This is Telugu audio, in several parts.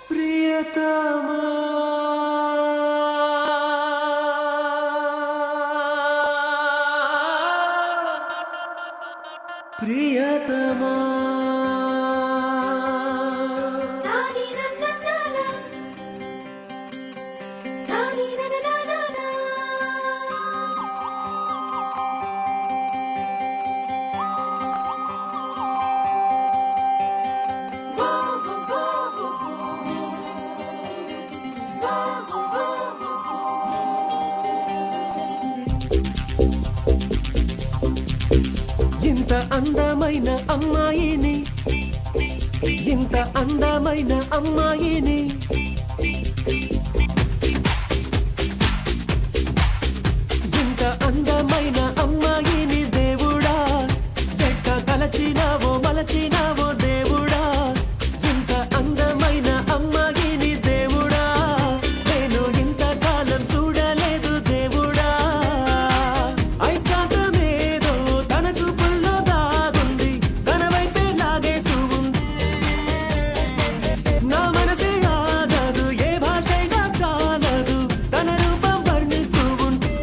ప్రియతమా ప్రియతమా ఇంత అందమైన అమ్మాయిని ఇంత అందమైన అమ్మాయిని ఇంత అందమైన అమ్మాయిని దేవుడా ఎట్ట తలచినావో మలచినావో దేవుడా ఇంత అందమైన అమ్మాయిని దేవుడా నేను ఇంతకాలం చూడలేదు దేవుడా ఐస్కాంతమేదో తన చూపుల్లో దాగుంది తన వైపే లాగేస్తూ ఉంది నా మనసే ఆగదు ఏ భాషైనా చాలదు తన రూపం వర్ణిస్తూ ఉంటే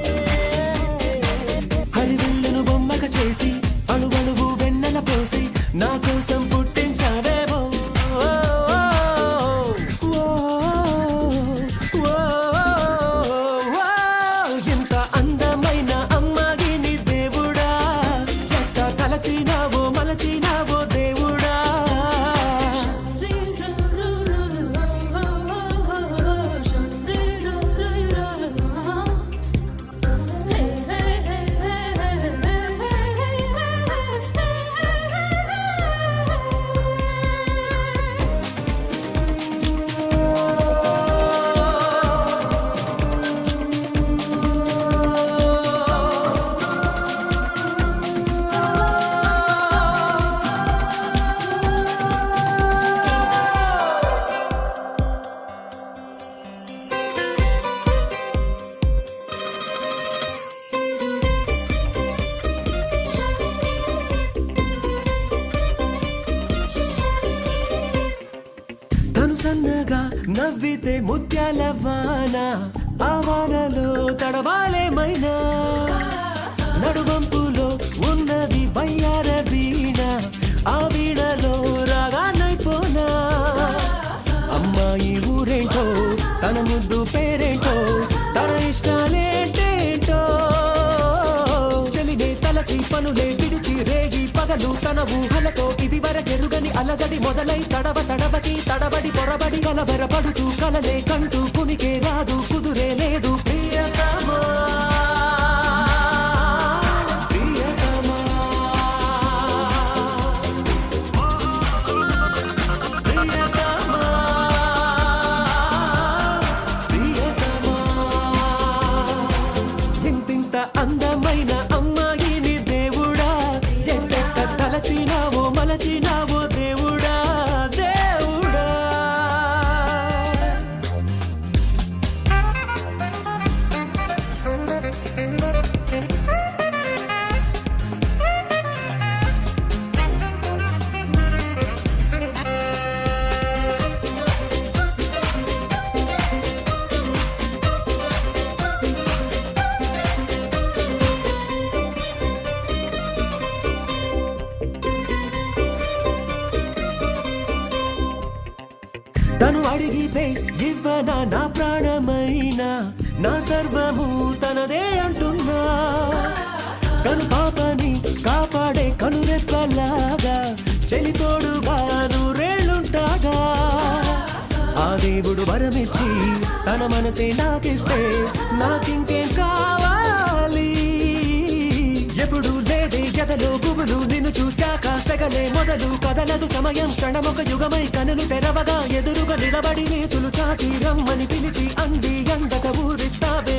హరివిల్లును బొమ్మక చేసి అణువణువు వెన్నెల పోసి నా కోసం పుట్టించావేమో ఎంత అందమైన అమ్మాయిని దేవుడా ఎట్ట తలచినావో మలచినావో దేవుడా తను సన్నగా నవ్వితే ముత్యాల వాన ఆ వానలో తడవాలేమైనా నడువంపులో ఉన్నది వయ్యార వీణ ఆ వీణలో రాగానైపోనా అమ్మాయి ఊరేంటో తన ముద్దు పేరేంటో తన ఇష్టాలేంటేంటో చెలినే తలచి పనులే విడిచి రేగి పగలు తన ఊహలతో ఇది వరకెరుగని అలజడి మొదలై తడవకి తడబడి పొరబడి కలవరపడుతూ కలలే కంటూ కునికే రాదు కుదురే లేదు ప్రియతమా ప్రియతమా ప్రియతమా ప్రియతమా ఇంతింత అందమైన అమ్మాయిని దేవుడా ఎట్టెట్ట తలచినావో మలచినావో దేవుడా దేవుడా తను అడిగితే ఇవ్వనా నా ప్రాణమైనా నా సర్వము తనదే అంటున్నా కను పాపని కాపాడే కనురెప్పలాగా చెలితోడుగా నూరేళ్ళుంటాగా ఆ దేవుడు వరమిచ్చి తన మనసే నాకిస్తే నాకింకేం కావాలి ఎప్పుడు లేదే ఎదలో గుబులు నిన్ను చూశాక సెగలే మొదలు కదలదు సమయం క్షణమొక యుగమై కనులు తెరవగా ఎదురుగా నిలబడి నేతులు చాచి రమ్మని పిలిచి అంది అందక ఊరిస్తావే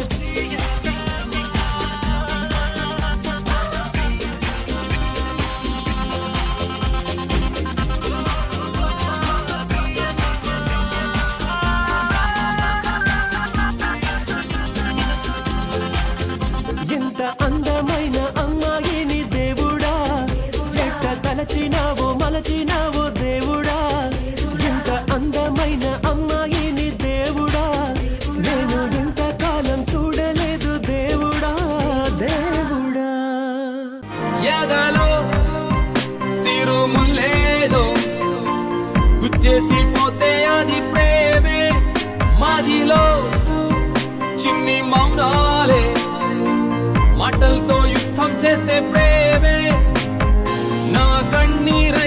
ఇంత అందమైన అమ్మాయిని దేవుడా ఎట్ట తలచినావో మలచినావో దేవుడా ఇంత అందమైన అమ్మాయి కొన్ని మౌనాలే మాటలతో యుద్ధం చేస్తే ప్రేమే నా కన్నీరే